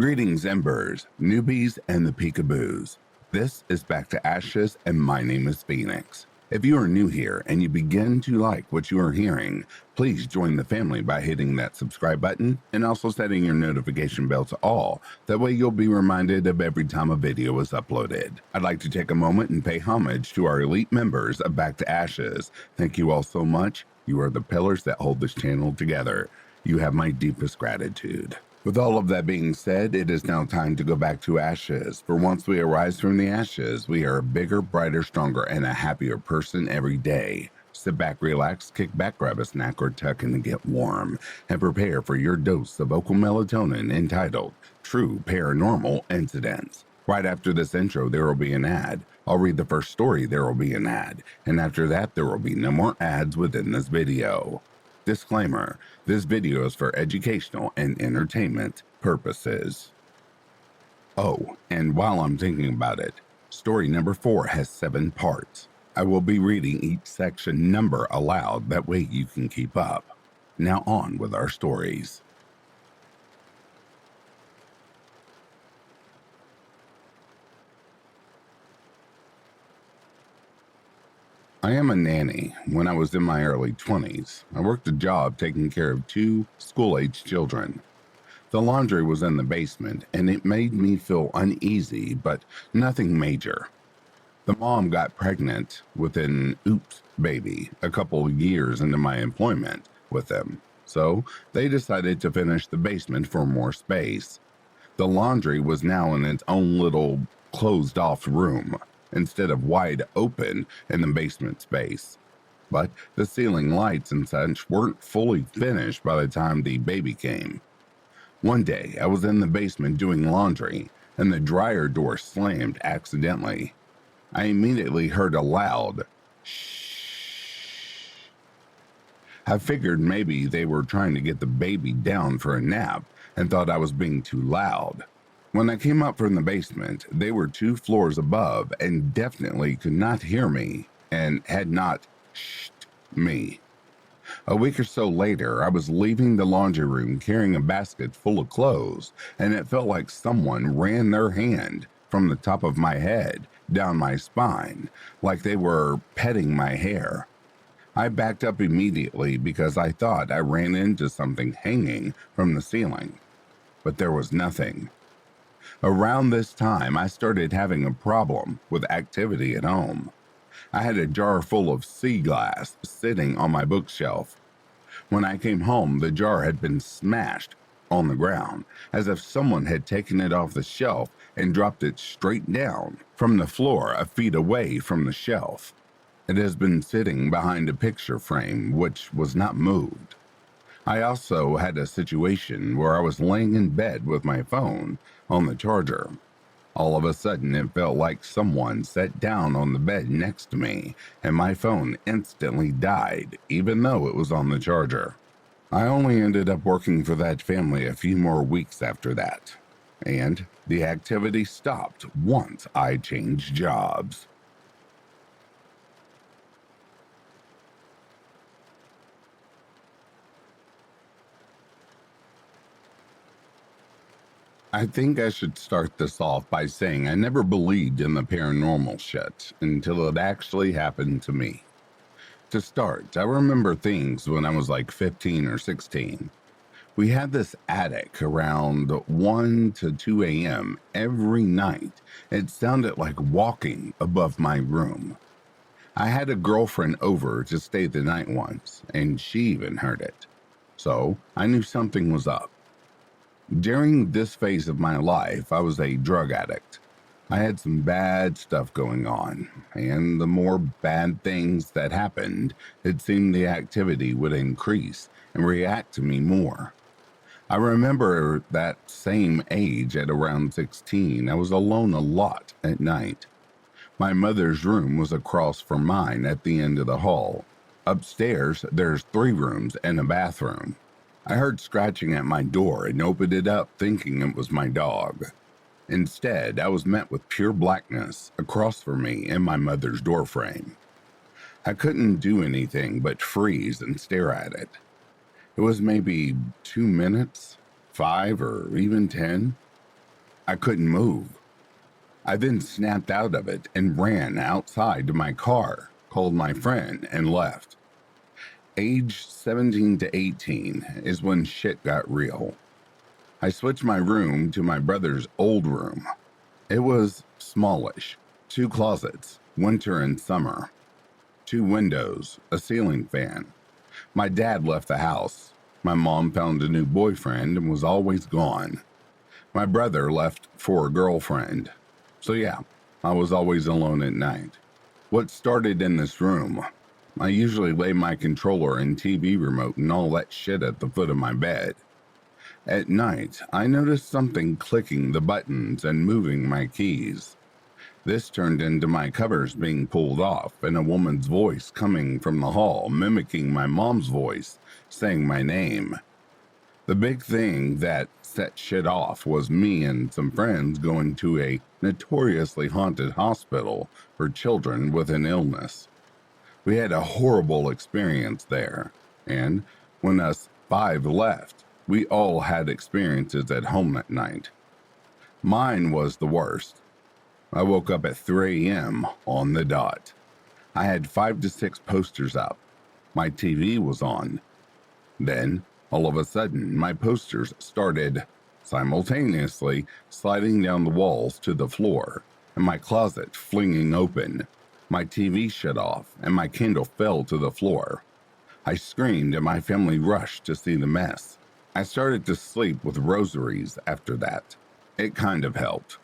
Greetings, Embers, newbies, and the peekaboos. This is Back to Ashes, and my name is Phoenix. If you are new here and you begin to like what you are hearing, please join the family by hitting that subscribe button and also setting your notification bell to all. That way you'll be reminded of every time a video is uploaded. I'd like to take a moment and pay homage to our elite members of Back to Ashes. Thank you all so much. You are the pillars that hold this channel together. You have my deepest gratitude. With all of that being said, it is now time to go back to ashes. For once we arise from the ashes, we are a bigger, brighter, stronger, and a happier person every day. Sit back, relax, kick back, grab a snack or tuck in and get warm, and prepare for your dose of vocal melatonin entitled True Paranormal Incidents. Right after this intro, there will be an ad. I'll read the first story, there will be an ad, and after that, there will be no more ads within this video. Disclaimer, this video is for educational and entertainment purposes. Oh, and while I'm thinking about it, story number 4 has 7 parts. I will be reading each section number aloud, that way you can keep up. Now on with our stories. I am a nanny. When I was in my early 20s, I worked a job taking care of 2 school-aged children. The laundry was in the basement, and it made me feel uneasy, but nothing major. The mom got pregnant with an oops baby a couple years into my employment with them, so they decided to finish the basement for more space. The laundry was now in its own little closed-off room, instead of wide open in the basement space. But the ceiling lights and such weren't fully finished by the time the baby came. One day, I was in the basement doing laundry, and the dryer door slammed accidentally. I immediately heard a loud shh. I figured maybe they were trying to get the baby down for a nap and thought I was being too loud. When I came up from the basement, they were 2 floors above and definitely could not hear me and had not shht me. A week or so later, I was leaving the laundry room carrying a basket full of clothes, and it felt like someone ran their hand from the top of my head down my spine, like they were petting my hair. I backed up immediately because I thought I ran into something hanging from the ceiling, but there was nothing. Around this time, I started having a problem with activity at home. I had a jar full of sea glass sitting on my bookshelf. When I came home, the jar had been smashed on the ground, as if someone had taken it off the shelf and dropped it straight down from the floor a feet away from the shelf. It has been sitting behind a picture frame, which was not moved. I also had a situation where I was laying in bed with my phone on the charger. All of a sudden, it felt like someone sat down on the bed next to me, and my phone instantly died, even though it was on the charger. I only ended up working for that family a few more weeks after that, and the activity stopped once I changed jobs. I think I should start this off by saying I never believed in the paranormal shit until it actually happened to me. To start, I remember things when I was like 15 or 16. We had this attic around 1 to 2 a.m. every night. It sounded like walking above my room. I had a girlfriend over to stay the night once, and she even heard it. So I knew something was up. During this phase of my life, I was a drug addict. I had some bad stuff going on, and the more bad things that happened, it seemed the activity would increase and react to me more. I remember that same age at around 16, I was alone a lot at night. My mother's room was across from mine at the end of the hall. Upstairs, there's 3 rooms and a bathroom. I heard scratching at my door and opened it up thinking it was my dog. Instead, I was met with pure blackness across from me in my mother's doorframe. I couldn't do anything but freeze and stare at it. It was maybe 2 minutes, 5 or even 10. I couldn't move. I then snapped out of it and ran outside to my car, called my friend, and left. Age 17 to 18 is when shit got real. I switched my room to my brother's old room. It was smallish, 2 closets, winter and summer, 2 windows, a ceiling fan. My dad left the house. My mom found a new boyfriend and was always gone. My brother left for a girlfriend. So yeah, I was always alone at night. What started in this room? I usually lay my controller and TV remote and all that shit at the foot of my bed. At night, I noticed something clicking the buttons and moving my keys. This turned into my covers being pulled off and a woman's voice coming from the hall mimicking my mom's voice, saying my name. The big thing that set shit off was me and some friends going to a notoriously haunted hospital for children with an illness. We had a horrible experience there, and when us 5 left, we all had experiences at home at night. Mine was the worst. I woke up at 3 a.m. on the dot. I had 5 to 6 posters up. My TV was on. Then, all of a sudden, my posters started simultaneously sliding down the walls to the floor, and my closet flinging open. My TV shut off, and my candle fell to the floor. I screamed, and my family rushed to see the mess. I started to sleep with rosaries after that. It kind of helped.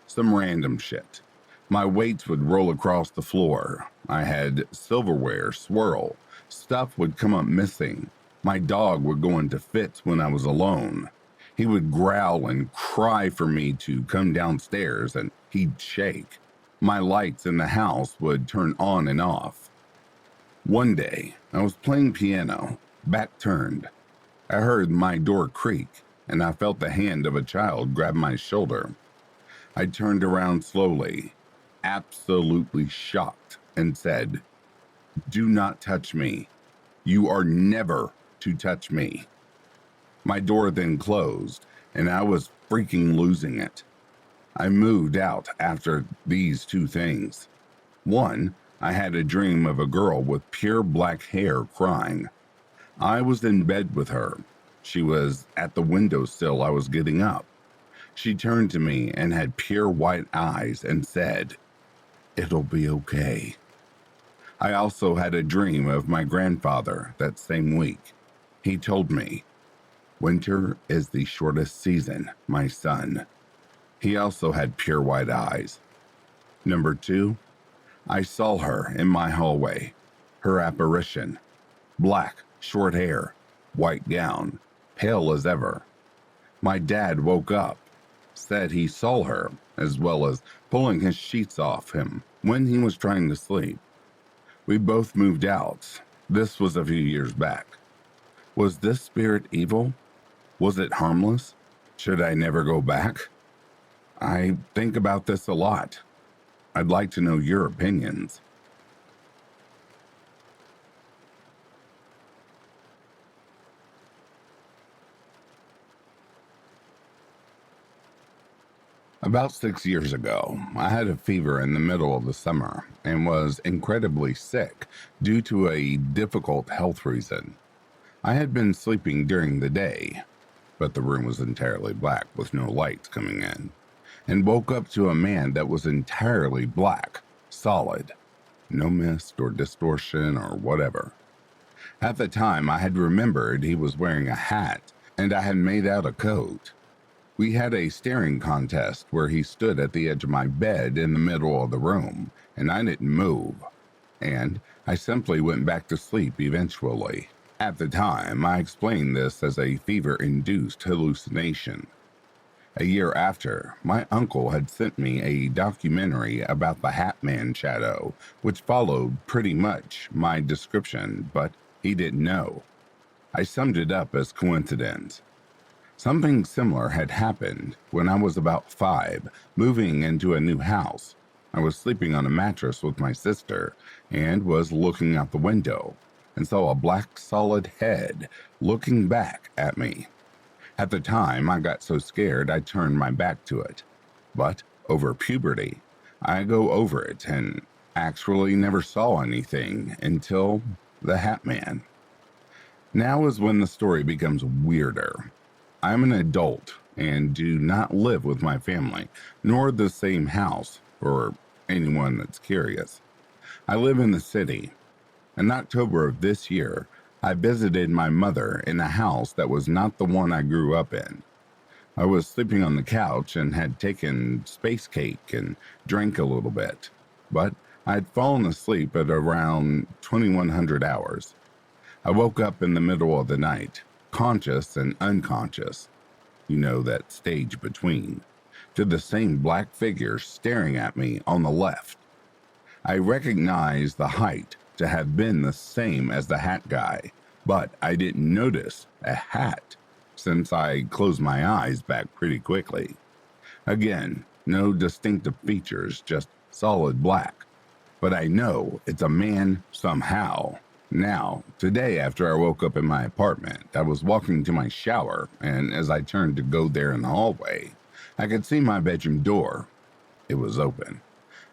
Some random shit. My weights would roll across the floor. I had silverware swirl. Stuff would come up missing. My dog would go into fits when I was alone. He would growl and cry for me to come downstairs, and he'd shake. My lights in the house would turn on and off. One day, I was playing piano, back turned. I heard my door creak, and I felt the hand of a child grab my shoulder. I turned around slowly, absolutely shocked, and said, "Do not touch me. You are never to touch me." My door then closed, and I was freaking losing it. I moved out after these 2 things. One, I had a dream of a girl with pure black hair crying. I was in bed with her. She was at the windowsill I was getting up. She turned to me and had pure white eyes and said, "It'll be okay." I also had a dream of my grandfather that same week. He told me, "Winter is the shortest season, my son." He also had pure white eyes. Number 2, I saw her in my hallway. Her apparition. Black, short hair, white gown, pale as ever. My dad woke up, said he saw her, as well as pulling his sheets off him when he was trying to sleep. We both moved out. This was a few years back. Was this spirit evil? Was it harmless? Should I never go back? I think about this a lot. I'd like to know your opinions. About 6 years ago, I had a fever in the middle of the summer and was incredibly sick due to a difficult health reason. I had been sleeping during the day, but the room was entirely black with no lights coming in, and woke up to a man that was entirely black, solid, no mist or distortion or whatever. At the time, I had remembered he was wearing a hat, and I had made out a coat. We had a staring contest where he stood at the edge of my bed in the middle of the room, and I didn't move, and I simply went back to sleep eventually. At the time, I explained this as a fever-induced hallucination. A year after, my uncle had sent me a documentary about the Hat Man shadow, which followed pretty much my description, but he didn't know. I summed it up as coincidence. Something similar had happened when I was about 5, moving into a new house. I was sleeping on a mattress with my sister and was looking out the window and saw a black solid head looking back at me. At the time, I got so scared I turned my back to it. But over puberty, I go over it and actually never saw anything until the Hat Man. Now is when the story becomes weirder. I'm an adult and do not live with my family, nor the same house, for anyone that's curious. I live in the city. In October of this year, I visited my mother in a house that was not the one I grew up in. I was sleeping on the couch and had taken space cake and drank a little bit, but I had fallen asleep at around 2100 hours. I woke up in the middle of the night, conscious and unconscious, that stage between, to the same black figure staring at me on the left. I recognized the height to have been the same as the hat guy, but I didn't notice a hat since I closed my eyes back pretty quickly. Again, no distinctive features, just solid black. But I know it's a man somehow. Now, today after I woke up in my apartment, I was walking to my shower, and as I turned to go there in the hallway, I could see my bedroom door. It was open,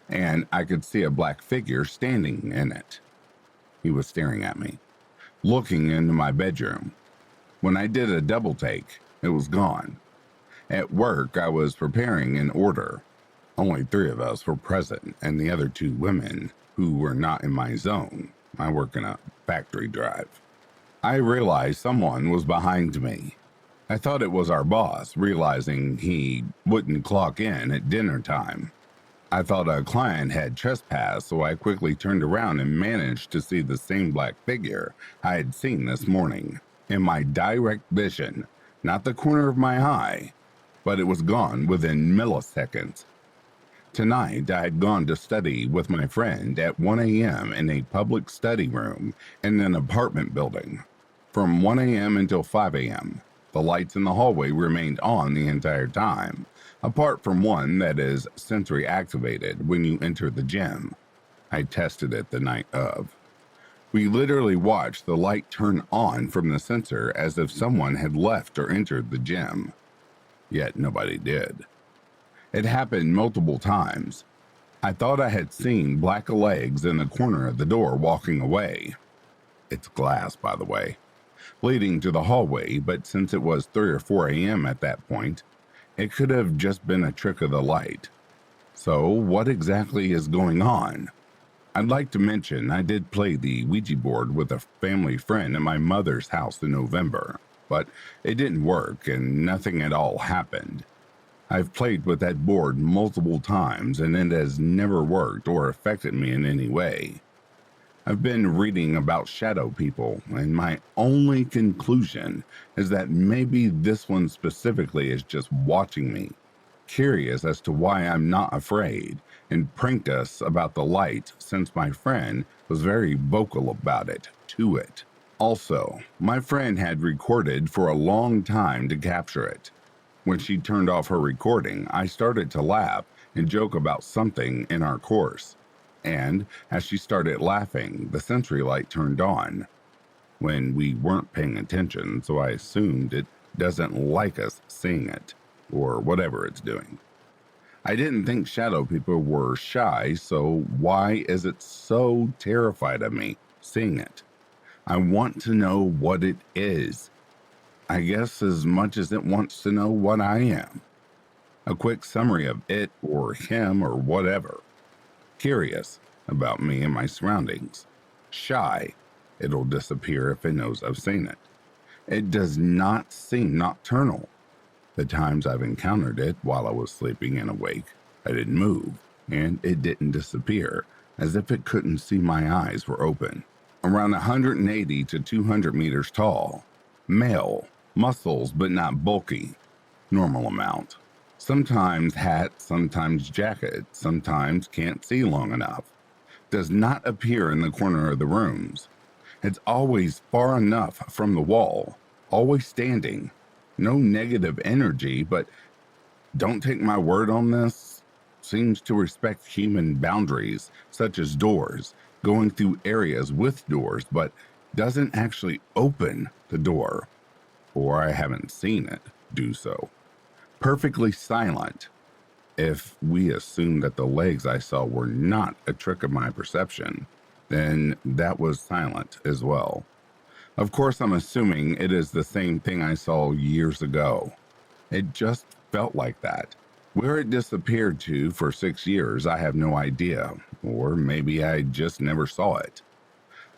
and I could see a black figure standing in it. He was staring at me, looking into my bedroom. When I did a double take, it was gone. At work, I was preparing an order. Only 3 of us were present, and the other 2 women who were not in my zone. I work in a factory drive. I realized someone was behind me. I thought it was our boss, realizing he wouldn't clock in at dinner time. I thought a client had trespassed, so I quickly turned around and managed to see the same black figure I had seen this morning. In my direct vision, not the corner of my eye, but it was gone within milliseconds. Tonight, I had gone to study with my friend at 1 a.m. in a public study room in an apartment building. From 1 a.m. until 5 a.m., the lights in the hallway remained on the entire time, apart from one that is sensory activated when you enter the gym. I tested it the night of. We literally watched the light turn on from the sensor as if someone had left or entered the gym. Yet nobody did. It happened multiple times. I thought I had seen black legs in the corner of the door walking away. It's glass, by the way, leading to the hallway, but since it was 3 or 4 a.m. at that point, it could have just been a trick of the light. So what exactly is going on? I'd like to mention I did play the Ouija board with a family friend at my mother's house in November, but it didn't work and nothing at all happened. I've played with that board multiple times and it has never worked or affected me in any way. I've been reading about shadow people, and my only conclusion is that maybe this one specifically is just watching me, curious as to why I'm not afraid, and pranked us about the light since my friend was very vocal about it to it. Also, my friend had recorded for a long time to capture it. When she turned off her recording, I started to laugh and joke about something in our course. And as she started laughing, the sensory light turned on. When we weren't paying attention, so I assumed it doesn't like us seeing it, or whatever it's doing. I didn't think shadow people were shy, so why is it so terrified of me seeing it? I want to know what it is. I guess as much as it wants to know what I am. A quick summary of it or him or whatever. Curious about me and my surroundings. Shy. It'll disappear if it knows I've seen it. It does not seem nocturnal. The times I've encountered it while I was sleeping and awake, I didn't move, and it didn't disappear, as if it couldn't see my eyes were open. Around 180 to 200 meters tall. Male. Muscles but not bulky. Normal amount. Sometimes hat, sometimes jacket, sometimes can't see long enough. Does not appear in the corner of the rooms. It's always far enough from the wall, always standing. No negative energy, but don't take my word on this. Seems to respect human boundaries, such as doors, going through areas with doors, but doesn't actually open the door. Or I haven't seen it do so. Perfectly silent. If we assume that the legs I saw were not a trick of my perception, then that was silent as well. Of course, I'm assuming it is the same thing I saw years ago. It just felt like that. Where it disappeared to for 6 years, I have no idea, or maybe I just never saw it.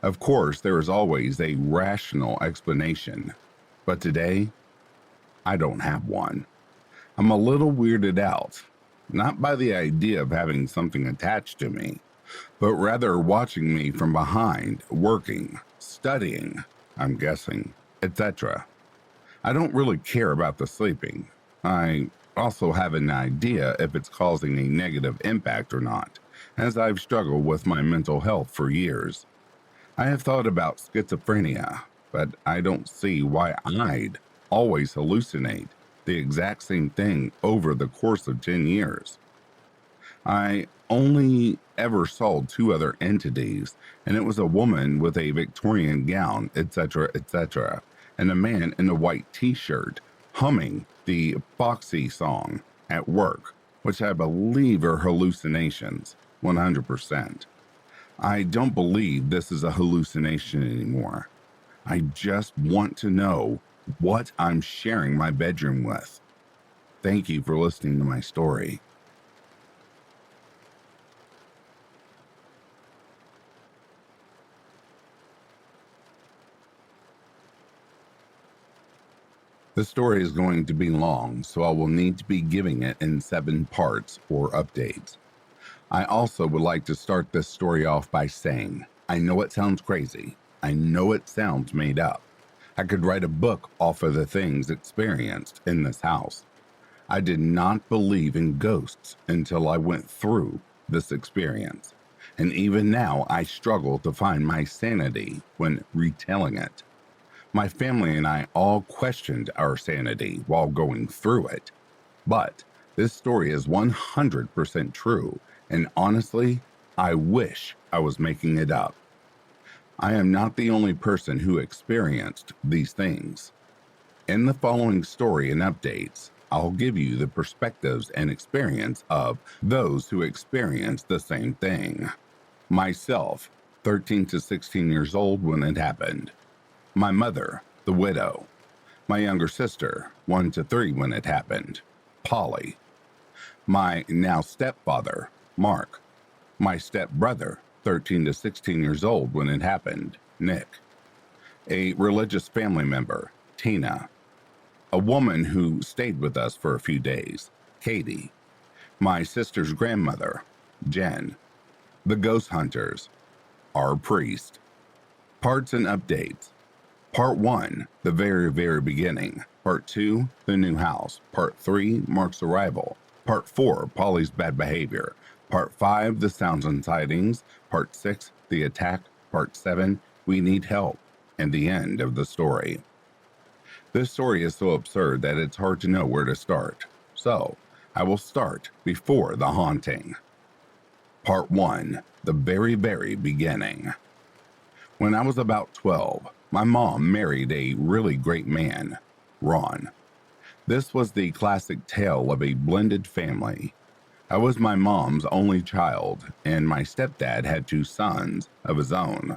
Of course, there is always a rational explanation, but today, I don't have one. I'm a little weirded out, not by the idea of having something attached to me, but rather watching me from behind, working, studying, I'm guessing, etc. I don't really care about the sleeping. I also have an idea if it's causing a negative impact or not, as I've struggled with my mental health for years. I have thought about schizophrenia, but I don't see why I'd always hallucinate the exact same thing over the course of 10 years. I only ever saw two other entities, and it was a woman with a Victorian gown, etc., etc., and a man in a white t-shirt humming the Foxy song at work, which I believe are hallucinations, 100%. I don't believe this is a hallucination anymore. I just want to know what I'm sharing my bedroom with. Thank you for listening to my story. The story is going to be long, so I will need to be giving it in 7 parts or updates. I also would like to start this story off by saying, I know it sounds crazy. I know it sounds made up. I could write a book off of the things experienced in this house. I did not believe in ghosts until I went through this experience. And even now, I struggle to find my sanity when retelling it. My family and I all questioned our sanity while going through it. But this story is 100% true, and honestly, I wish I was making it up. I am not the only person who experienced these things. In the following story and updates, I'll give you the perspectives and experience of those who experienced the same thing. Myself, 13 to 16 years old when it happened. My mother, the widow. My younger sister, 1 to 3 when it happened, Polly. My now stepfather, Mark. My stepbrother, 13 to 16 years old when it happened, Nick. A religious family member, Tina. A woman who stayed with us for a few days, Katie. My sister's grandmother, Jen. The ghost hunters, our priest. Parts and updates. Part 1, the very beginning. Part 2, the new house. Part 3, Mark's arrival. Part 4, Polly's bad behavior. Part 5, the sounds and sightings. Part 6, the attack. Part 7, we need help. And the end of the story. This story is so absurd that it's hard to know where to start. So, I will start before the haunting. Part 1, the very beginning. When I was about 12, my mom married a really great man, Ron. This was the classic tale of a blended family. I was my mom's only child, and my stepdad had 2 sons of his own,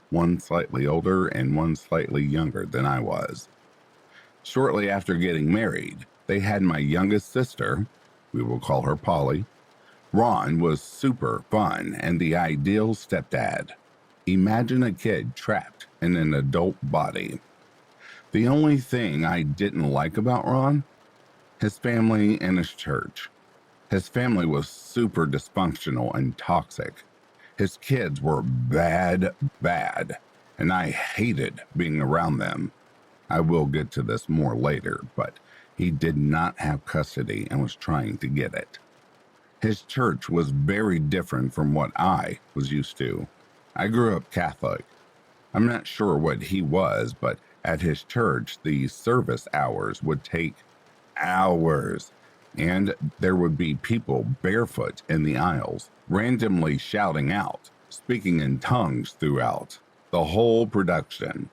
one slightly older and one slightly younger than I was. Shortly after getting married, they had my youngest sister, we will call her Polly. Ron was super fun and the ideal stepdad. Imagine a kid trapped in an adult body. The only thing I didn't like about Ron? His family and his church. His family was super dysfunctional and toxic. His kids were bad, and I hated being around them. I will get to this more later, but he did not have custody and was trying to get it. His church was very different from what I was used to. I grew up Catholic. I'm not sure what he was, but at his church, the service hours would take hours, and there would be people barefoot in the aisles, randomly shouting out, speaking in tongues throughout the whole production.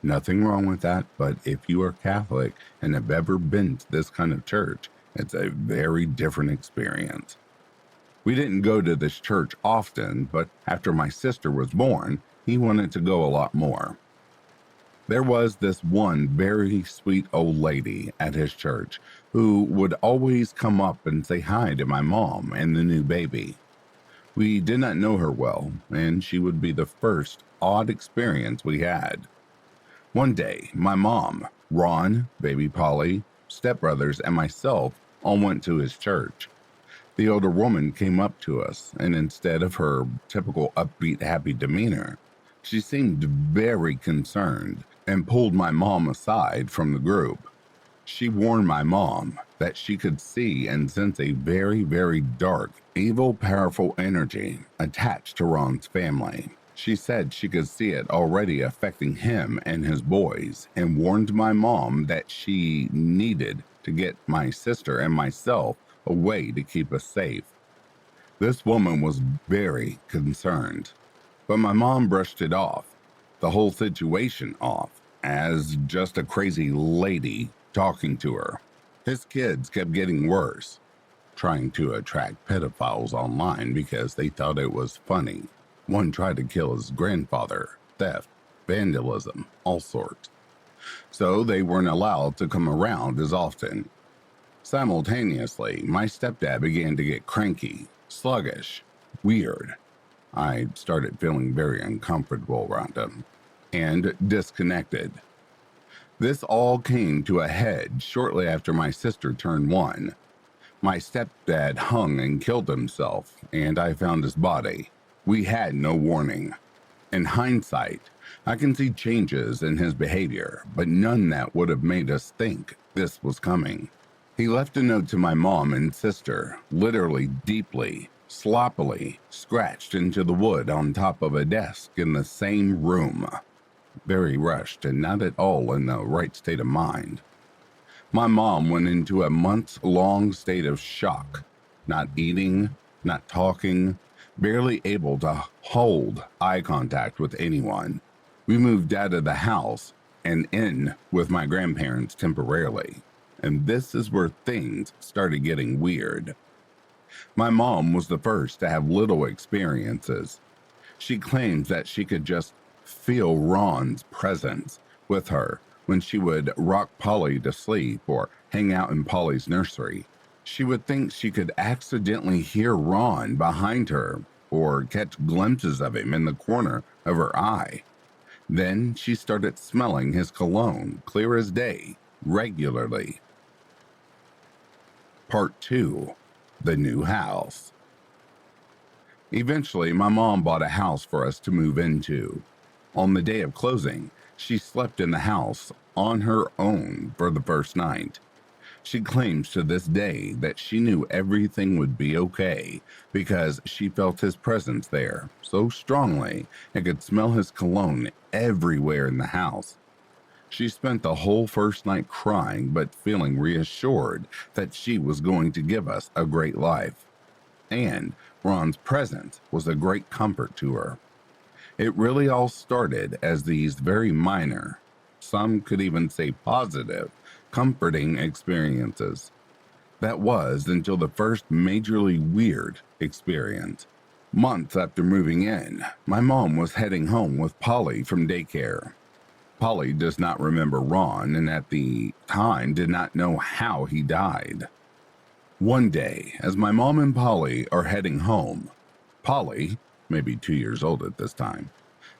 Nothing wrong with that, but if you are Catholic and have ever been to this kind of church, It's a very different experience. We didn't go to this church often, but after my sister was born, he wanted to go a lot more. There was this one very sweet old lady at his church who would always come up and say hi to my mom and the new baby. We did not know her well, and she would be the first odd experience we had. One day, my mom, Ron, baby Polly, stepbrothers, and myself all went to his church. The older woman came up to us, and instead of her typical upbeat, happy demeanor, she seemed very concerned and pulled my mom aside from the group. She warned my mom that she could see and sense a very, very dark, evil, powerful energy attached to Ron's family. She said she could see it already affecting him and his boys, and warned my mom that she needed to get my sister and myself a way to keep us safe. This woman was very concerned, but my mom brushed it off, the whole situation off, as just a crazy lady talking to her. His kids kept getting worse, trying to attract pedophiles online because they thought it was funny. One tried to kill his grandfather, theft, vandalism, all sorts. So they weren't allowed to come around as often. Simultaneously, my stepdad began to get cranky, sluggish, weird. I started feeling very uncomfortable around him and disconnected. This all came to a head shortly after my sister turned 1. My stepdad hung and killed himself, and I found his body. We had no warning. In hindsight, I can see changes in his behavior, but none that would have made us think this was coming. He left a note to my mom and sister, literally deeply, sloppily scratched into the wood on top of a desk in the same room. Very rushed and not at all in the right state of mind. My mom went into a months-long state of shock, not eating, not talking, barely able to hold eye contact with anyone. We moved out of the house and in with my grandparents temporarily, and this is where things started getting weird. My mom was the first to have little experiences. She claims that she could just feel Ron's presence with her when she would rock Polly to sleep or hang out in Polly's nursery. She would think she could accidentally hear Ron behind her or catch glimpses of him in the corner of her eye. Then she started smelling his cologne, clear as day, regularly. Part 2. The New House. Eventually, my mom bought a house for us to move into. On the day of closing, she slept in the house on her own for the first night. She claims to this day that she knew everything would be okay because she felt his presence there so strongly and could smell his cologne everywhere in the house. She spent the whole first night crying but feeling reassured that she was going to give us a great life. And Ron's presence was a great comfort to her. It really all started as these very minor, some could even say positive, comforting experiences. That was until the first majorly weird experience. Months after moving in, my mom was heading home with Polly from daycare. Polly does not remember Ron and at the time did not know how he died. One day, as my mom and Polly are heading home, Polly, maybe 2 years old at this time,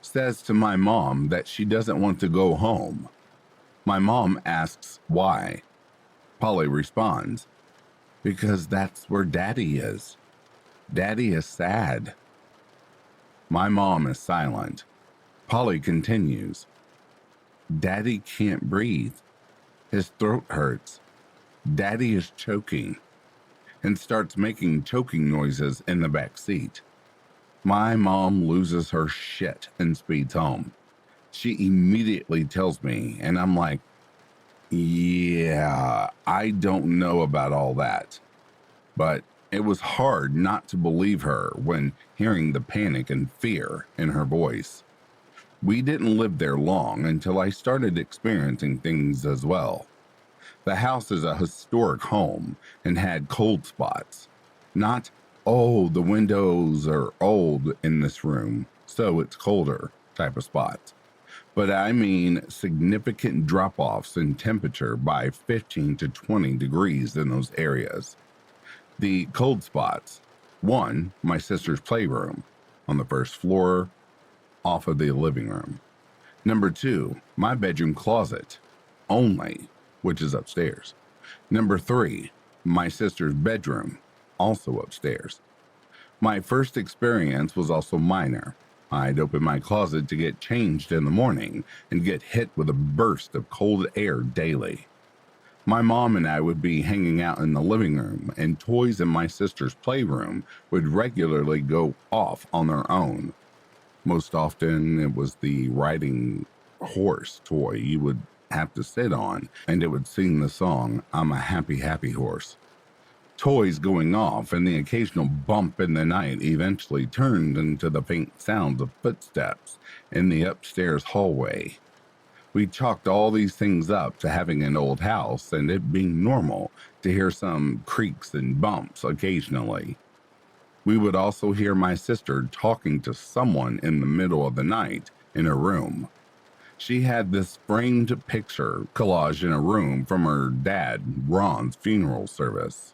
says to my mom that she doesn't want to go home. My mom asks why. Polly responds, "Because that's where Daddy is. Daddy is sad." My mom is silent. Polly continues, "Daddy can't breathe. His throat hurts. Daddy is choking," and starts making choking noises in the back seat. My mom loses her shit and speeds home. She immediately tells me, and I'm like, yeah, I don't know about all that. But it was hard not to believe her when hearing the panic and fear in her voice. We didn't live there long until I started experiencing things as well. The house is a historic home and had cold spots. Not, oh, the windows are old in this room, so it's colder type of spots. But I mean significant drop offs in temperature by 15 to 20 degrees in those areas. The cold spots: one, my sister's playroom on the first floor off of the living room. Number two, my bedroom closet only, which is upstairs. Number three, my sister's bedroom, also upstairs. My first experience was also minor. I'd open my closet to get changed in the morning and get hit with a burst of cold air daily. My mom and I would be hanging out in the living room, and toys in my sister's playroom would regularly go off on their own. Most often, it was the riding horse toy you would have to sit on, and it would sing the song, "I'm a happy, happy horse." Toys going off and the occasional bump in the night eventually turned into the faint sounds of footsteps in the upstairs hallway. We chalked all these things up to having an old house and it being normal to hear some creaks and bumps occasionally. We would also hear my sister talking to someone in the middle of the night in her room. She had this framed picture collage in a room from her dad, Ron's funeral service.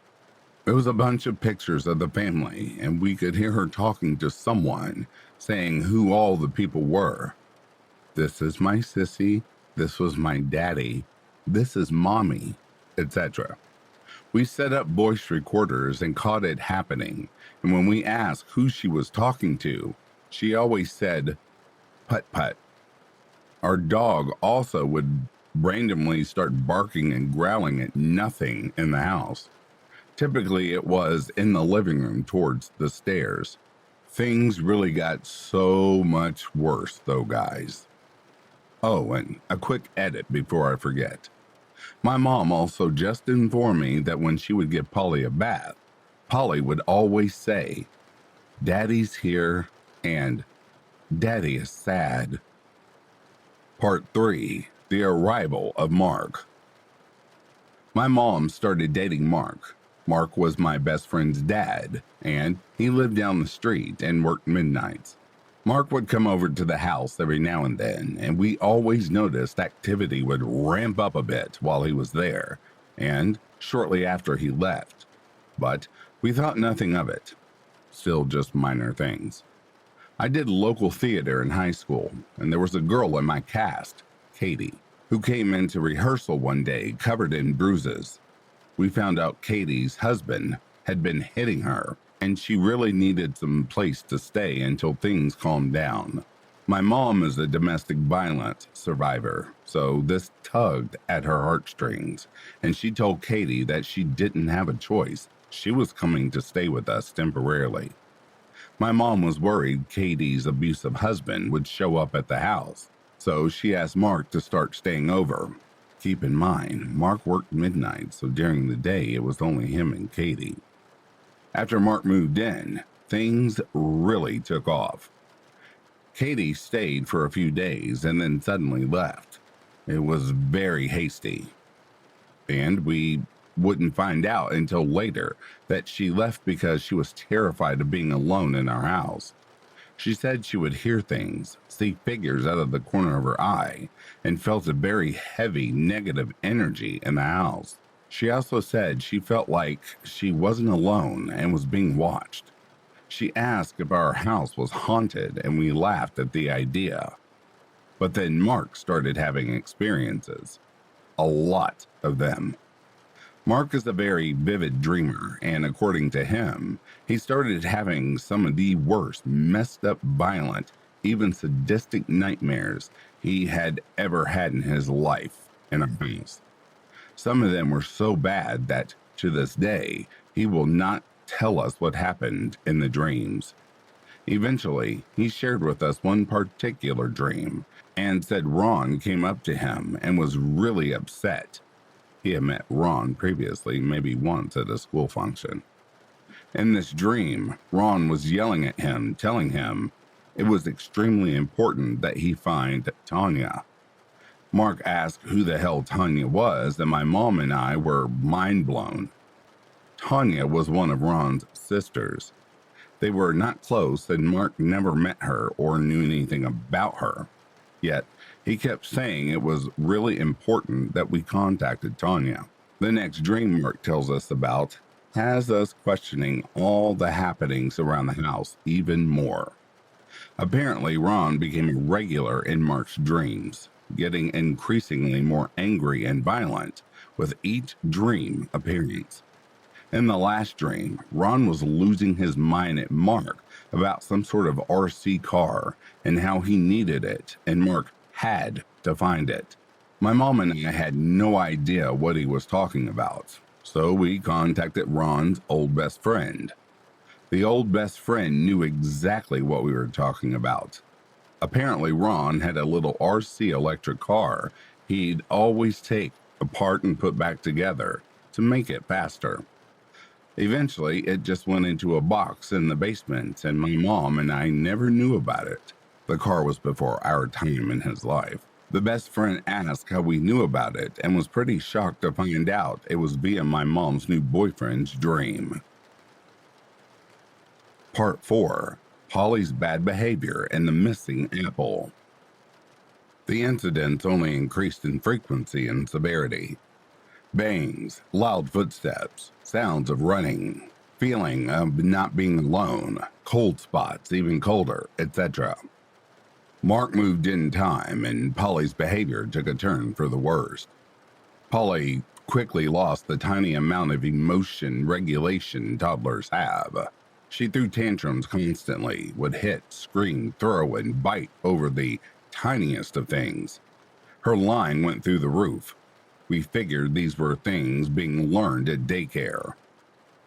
It was a bunch of pictures of the family, and we could hear her talking to someone, saying who all the people were. "This is my sissy, this was my daddy, this is mommy," etc. We set up voice recorders and caught it happening, and when we asked who she was talking to, she always said, "Putt putt." Our dog also would randomly start barking and growling at nothing in the house. Typically, it was in the living room towards the stairs. Things really got so much worse, though, guys. Oh, and a quick edit before I forget. My mom also just informed me that when she would give Polly a bath, Polly would always say, "Daddy's here," and "Daddy is sad." Part 3: The Arrival of Mark. My mom started dating Mark. Mark was my best friend's dad, and he lived down the street and worked midnights. Mark would come over to the house every now and then, and we always noticed activity would ramp up a bit while he was there, and shortly after he left. But we thought nothing of it. Still just minor things. I did local theater in high school, and there was a girl in my cast, Katie, who came into rehearsal one day covered in bruises. We found out Katie's husband had been hitting her, and she really needed some place to stay until things calmed down. My mom is a domestic violence survivor, so this tugged at her heartstrings, and she told Katie that she didn't have a choice. She was coming to stay with us temporarily. My mom was worried Katie's abusive husband would show up at the house, so she asked Mark to start staying over. Keep in mind, Mark worked midnight, so during the day it was only him and Katie. After Mark moved in, things really took off. Katie stayed for a few days and then suddenly left. It was very hasty. And we wouldn't find out until later that she left because she was terrified of being alone in our house. She said she would hear things, see figures out of the corner of her eye, and felt a very heavy negative energy in the house. She also said she felt like she wasn't alone and was being watched. She asked if our house was haunted, and we laughed at the idea. But then Mark started having experiences. A lot of them. Mark is a very vivid dreamer, and according to him, he started having some of the worst, messed up, violent, even sadistic nightmares he had ever had in his life in our house. Some of them were so bad that, to this day, he will not tell us what happened in the dreams. Eventually, he shared with us one particular dream and said Ron came up to him and was really upset. He had met Ron previously, maybe once at a school function. In this dream, Ron was yelling at him, telling him it was extremely important that he find Tanya. Mark asked who the hell Tanya was, and my mom and I were mind blown. Tanya was one of Ron's sisters. They were not close, and Mark never met her or knew anything about her. Yet, he kept saying it was really important that we contacted Tanya. The next dream Mark tells us about has us questioning all the happenings around the house even more. Apparently, Ron became a regular in Mark's dreams, getting increasingly more angry and violent with each dream appearance. In the last dream, Ron was losing his mind at Mark about some sort of RC car and how he needed it, and Mark had to find it. My mom and I had no idea what he was talking about, so we contacted Ron's old best friend. The old best friend knew exactly what we were talking about. Apparently, Ron had a little RC electric car he'd always take apart and put back together to make it faster. Eventually, it just went into a box in the basement, and my mom and I never knew about it. The car was before our time in his life. The best friend asked how we knew about it and was pretty shocked to find out it was via my mom's new boyfriend's dream. Part 4. Polly's Bad Behavior and the Missing Apple. The incidents only increased in frequency and severity. Bangs, loud footsteps, sounds of running, feeling of not being alone, cold spots, even colder, etc. Mark moved in time, and Polly's behavior took a turn for the worst. Polly quickly lost the tiny amount of emotion regulation toddlers have. She threw tantrums constantly, would hit, scream, throw, and bite over the tiniest of things. Her lying went through the roof. We figured these were things being learned at daycare.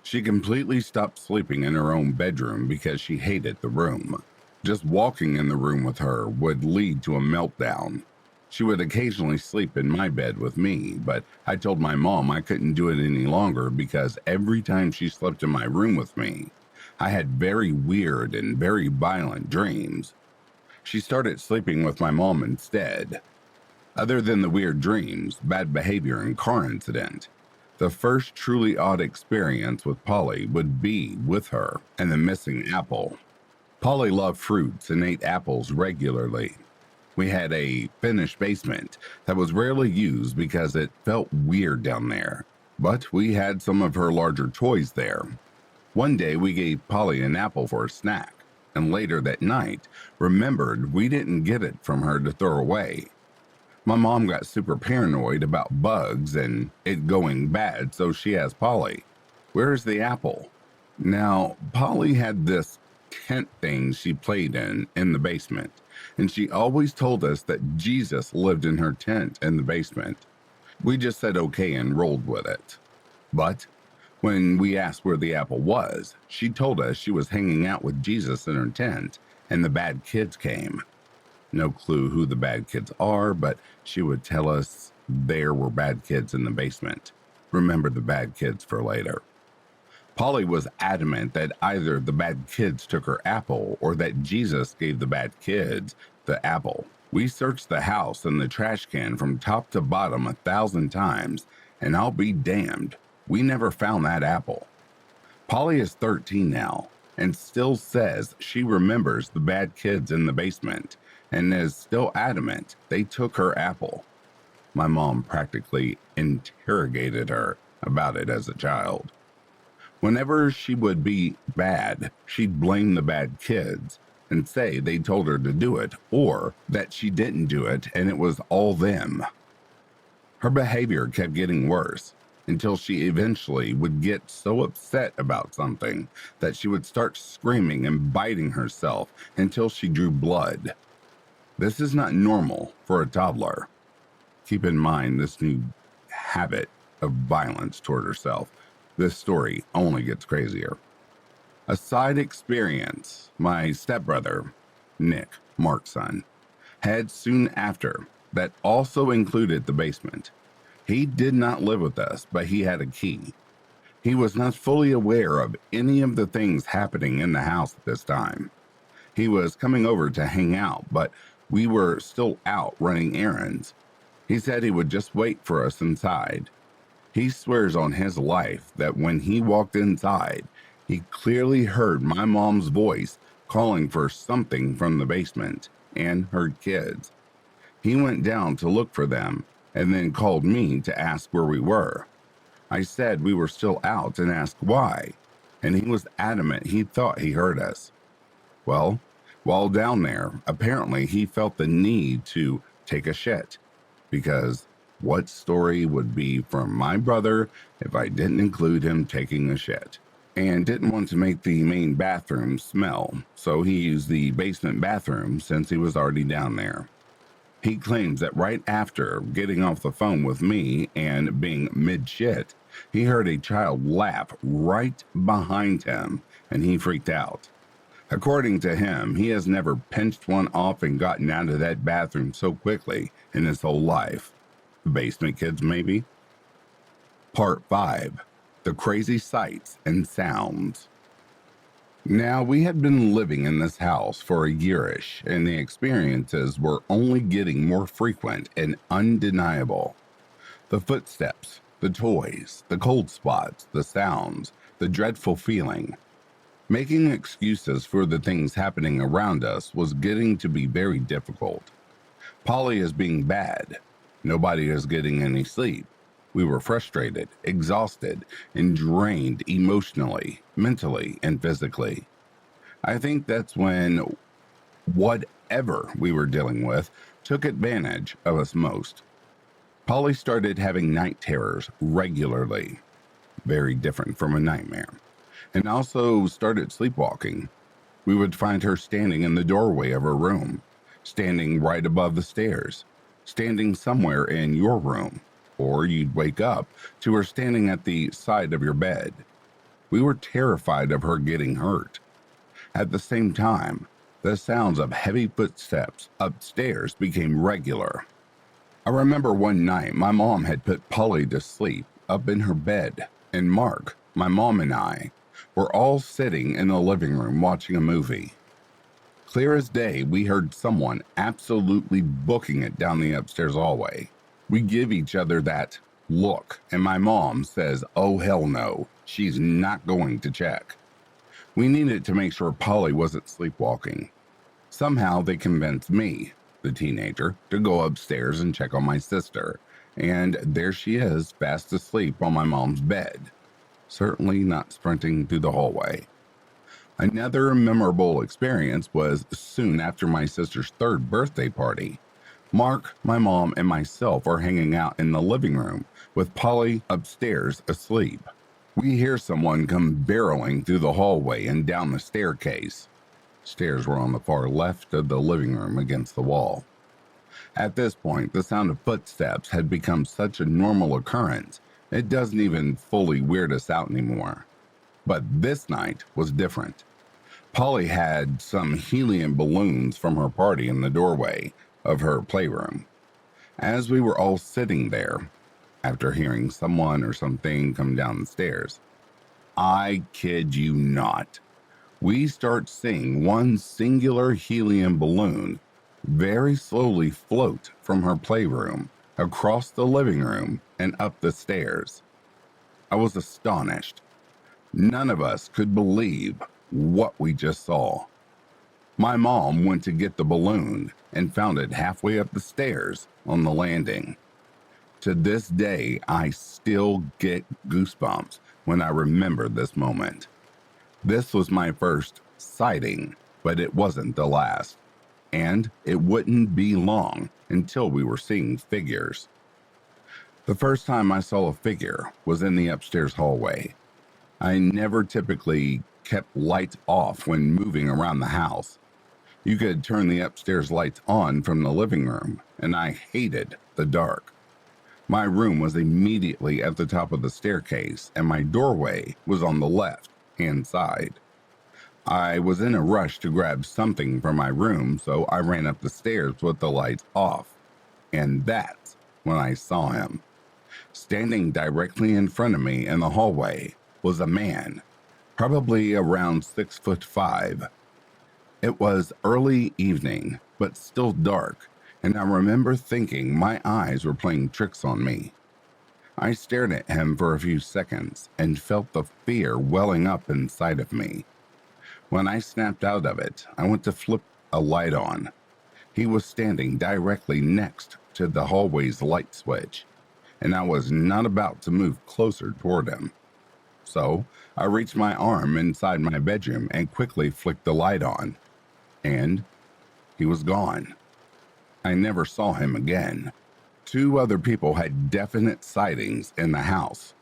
She completely stopped sleeping in her own bedroom because she hated the room. Just walking in the room with her would lead to a meltdown. She would occasionally sleep in my bed with me, but I told my mom I couldn't do it any longer because every time she slept in my room with me, I had very weird and very violent dreams. She started sleeping with my mom instead. Other than the weird dreams, bad behavior, and car incident, the first truly odd experience with Polly would be with her and the missing apple. Polly loved fruits and ate apples regularly. We had a finished basement that was rarely used because it felt weird down there, but we had some of her larger toys there. One day we gave Polly an apple for a snack, and later that night remembered we didn't get it from her to throw away. My mom got super paranoid about bugs and it going bad, so she asked Polly, "Where's the apple?" Now, Polly had this tent thing she played in the basement, and she always told us that Jesus lived in her tent in the basement. We just said okay and rolled with it. But when we asked where the apple was, she told us she was hanging out with Jesus in her tent, and the bad kids came. No clue who the bad kids are, but she would tell us there were bad kids in the basement. Remember the bad kids for later. Polly was adamant that either the bad kids took her apple or that Jesus gave the bad kids the apple. We searched the house and the trash can from top to bottom 1,000 times, and I'll be damned, we never found that apple. Polly is 13 now and still says she remembers the bad kids in the basement and is still adamant they took her apple. My mom practically interrogated her about it as a child. Whenever she would be bad, she'd blame the bad kids and say they told her to do it or that she didn't do it and it was all them. Her behavior kept getting worse until she eventually would get so upset about something that she would start screaming and biting herself until she drew blood. This is not normal for a toddler. Keep in mind this new habit of violence toward herself. This story only gets crazier. A side experience my stepbrother, Nick, Mark's son, had soon after that also included the basement. He did not live with us, but he had a key. He was not fully aware of any of the things happening in the house at this time. He was coming over to hang out, but we were still out running errands. He said he would just wait for us inside. He swears on his life that when he walked inside, he clearly heard my mom's voice calling for something from the basement and heard kids. He went down to look for them and then called me to ask where we were. I said we were still out and asked why, and he was adamant he thought he heard us. Well, while down there, apparently he felt the need to take a shit, because what story would be from my brother if I didn't include him taking a shit? And didn't want to make the main bathroom smell, so he used the basement bathroom since he was already down there. He claims that right after getting off the phone with me and being mid-shit, he heard a child laugh right behind him, and he freaked out. According to him, he has never pinched one off and gotten out of that bathroom so quickly in his whole life. Basement kids, maybe? Part 5. The Crazy Sights and Sounds. Now, we had been living in this house for a yearish, and the experiences were only getting more frequent and undeniable. The footsteps, the toys, the cold spots, the sounds, the dreadful feeling. Making excuses for the things happening around us was getting to be very difficult. Polly is being bad. Nobody is getting any sleep. We were frustrated, exhausted, and drained emotionally, mentally, and physically. I think that's when whatever we were dealing with took advantage of us most. Polly started having night terrors regularly, very different from a nightmare, and also started sleepwalking. We would find her standing in the doorway of her room, standing right above the stairs, standing somewhere in your room, or you'd wake up to her standing at the side of your bed. We were terrified of her getting hurt. At the same time, the sounds of heavy footsteps upstairs became regular. I remember one night my mom had put Polly to sleep up in her bed, and Mark, my mom, and I were all sitting in the living room watching a movie. Clear as day, we heard someone absolutely booking it down the upstairs hallway. We give each other that look, and my mom says, "Oh hell no, she's not going to check." We needed to make sure Polly wasn't sleepwalking. Somehow they convinced me, the teenager, to go upstairs and check on my sister, and there she is, fast asleep on my mom's bed, certainly not sprinting through the hallway. Another memorable experience was soon after my sister's 3rd birthday party. Mark, my mom, and myself are hanging out in the living room with Polly upstairs asleep. We hear someone come barreling through the hallway and down the staircase. Stairs were on the far left of the living room against the wall. At this point, the sound of footsteps had become such a normal occurrence, it doesn't even fully weird us out anymore. But this night was different. Polly had some helium balloons from her party in the doorway of her playroom. As we were all sitting there, after hearing someone or something come down the stairs, I kid you not, we start seeing one singular helium balloon very slowly float from her playroom across the living room and up the stairs. I was astonished. None of us could believe what we just saw. My mom went to get the balloon and found it halfway up the stairs on the landing. To this day, I still get goosebumps when I remember this moment. This was my first sighting, but it wasn't the last, and it wouldn't be long until we were seeing figures. The first time I saw a figure was in the upstairs hallway. I never typically kept lights off when moving around the house. You could turn the upstairs lights on from the living room, and I hated the dark. My room was immediately at the top of the staircase, and my doorway was on the left-hand side. I was in a rush to grab something from my room, so I ran up the stairs with the lights off, and that's when I saw him. Standing directly in front of me in the hallway was a man, probably around 6'5". It was early evening, but still dark, and I remember thinking my eyes were playing tricks on me. I stared at him for a few seconds and felt the fear welling up inside of me. When I snapped out of it, I went to flip a light on. He was standing directly next to the hallway's light switch, and I was not about to move closer toward him. So I reached my arm inside my bedroom and quickly flicked the light on, and he was gone. I never saw him again. 2 other people had definite sightings in the house: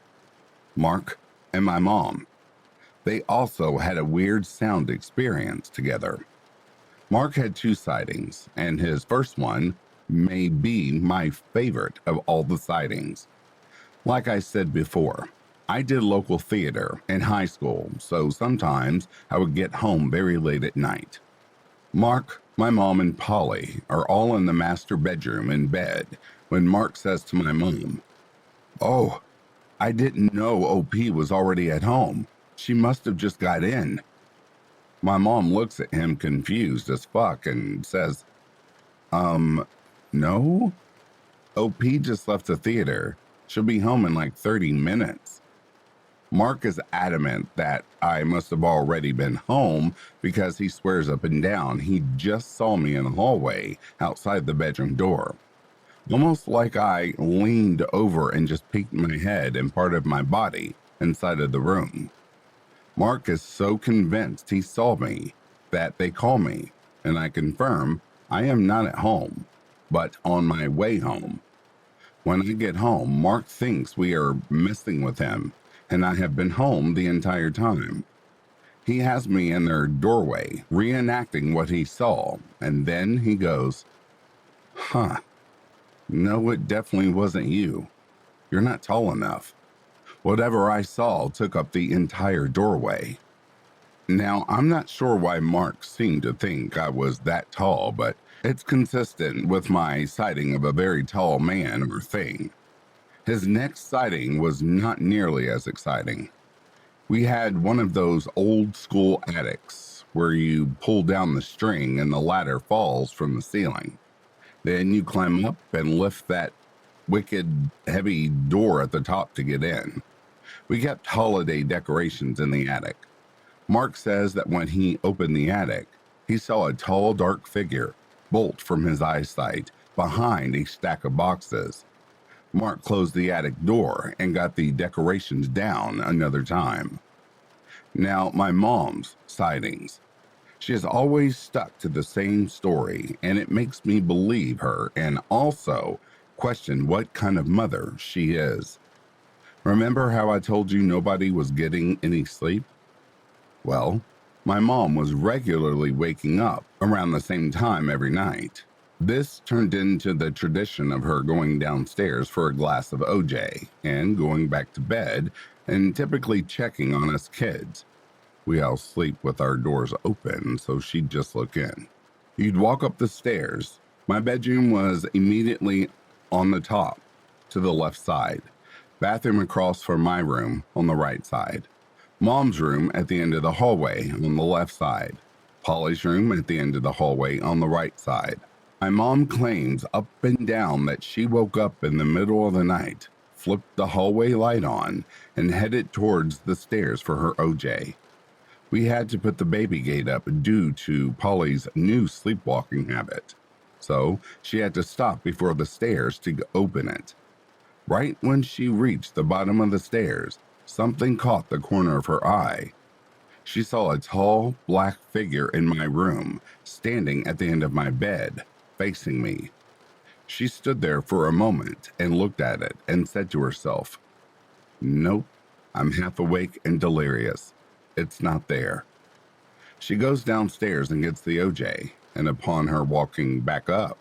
Mark and my mom. They also had a weird sound experience together. Mark had 2 sightings, and his first one may be my favorite of all the sightings. Like I said before, I did local theater in high school, so sometimes I would get home very late at night. Mark, my mom, and Polly are all in the master bedroom in bed when Mark says to my mom, "Oh, I didn't know OP was already at home. She must have just got in." My mom looks at him confused as fuck and says, No? OP just left the theater. She'll be home in like 30 minutes. Mark is adamant that I must have already been home because he swears up and down he just saw me in the hallway outside the bedroom door. Almost like I leaned over and just peeked my head and part of my body inside of the room. Mark is so convinced he saw me that they call me, and I confirm I am not at home, but on my way home. When I get home, Mark thinks we are messing with him, and I have been home the entire time. He has me in their doorway, reenacting what he saw, and then he goes, "Huh, no, it definitely wasn't you. You're not tall enough. Whatever I saw took up the entire doorway." Now, I'm not sure why Mark seemed to think I was that tall, but it's consistent with my sighting of a very tall man or thing. His next sighting was not nearly as exciting. We had one of those old school attics where you pull down the string and the ladder falls from the ceiling. Then you climb up and lift that wicked heavy door at the top to get in. We kept holiday decorations in the attic. Mark says that when he opened the attic, he saw a tall, dark figure bolt from his eyesight behind a stack of boxes. Mark closed the attic door and got the decorations down another time. Now, my mom's sightings. She has always stuck to the same story, and it makes me believe her and also question what kind of mother she is. Remember how I told you nobody was getting any sleep? Well, my mom was regularly waking up around the same time every night. This turned into the tradition of her going downstairs for a glass of OJ and going back to bed and typically checking on us kids. We all sleep with our doors open, so she'd just look in. You'd walk up the stairs. My bedroom was immediately on the top to the left side. Bathroom across from my room on the right side. Mom's room at the end of the hallway on the left side. Polly's room at the end of the hallway on the right side. My mom claims up and down that she woke up in the middle of the night, flipped the hallway light on, and headed towards the stairs for her OJ. We had to put the baby gate up due to Polly's new sleepwalking habit, so she had to stop before the stairs to open it. Right when she reached the bottom of the stairs, something caught the corner of her eye. She saw a tall, black figure in my room, standing at the end of my bed, facing me. She stood there for a moment and looked at it and said to herself, "Nope, I'm half awake and delirious. It's not there." She goes downstairs and gets the OJ, and upon her walking back up,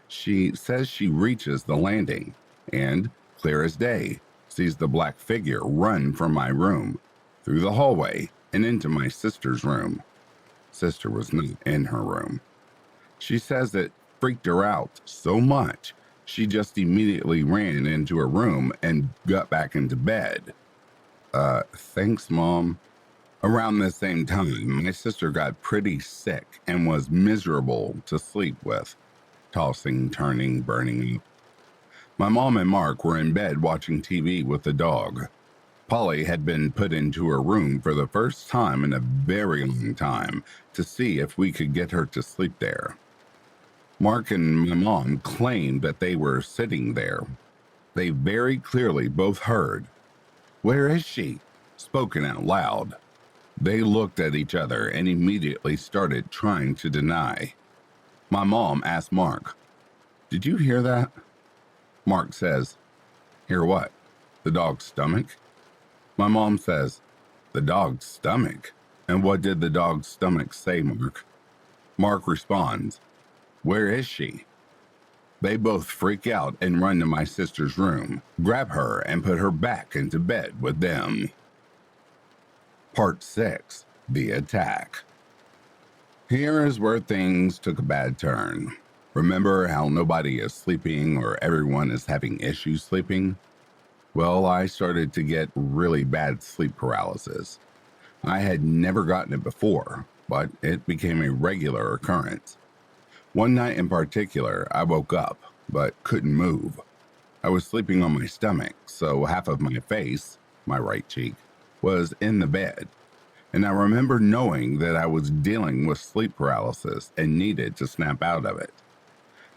she says she reaches the landing and, clear as day, sees the black figure run from my room, through the hallway, and into my sister's room. Sister was not in her room. She says it freaked her out so much, she just immediately ran into her room and got back into bed. Thanks, Mom. Around the same time, my sister got pretty sick and was miserable to sleep with. tossing, turning, burning up. My mom and Mark were in bed watching TV with the dog. Polly had been put into her room for the first time in a very long time to see if we could get her to sleep there. Mark and my mom claimed that they were sitting there. They very clearly both heard, "Where is she?" spoken out loud. They looked at each other and immediately started trying to deny. My mom asked Mark, "Did you hear that?" Mark says, "Hear what? The dog's stomach?" My mom says, "The dog's stomach? And what did the dog's stomach say, Mark?" Mark responds, "Where is she?" They both freak out and run to my sister's room, grab her, and put her back into bed with them. Part 6. The Attack. Here is where things took a bad turn. Remember how nobody is sleeping or everyone is having issues sleeping? Well, I started to get really bad sleep paralysis. I had never gotten it before, but it became a regular occurrence. One night in particular, I woke up, but couldn't move. I was sleeping on my stomach, so half of my face, my right cheek, was in the bed. And I remember knowing that I was dealing with sleep paralysis and needed to snap out of it.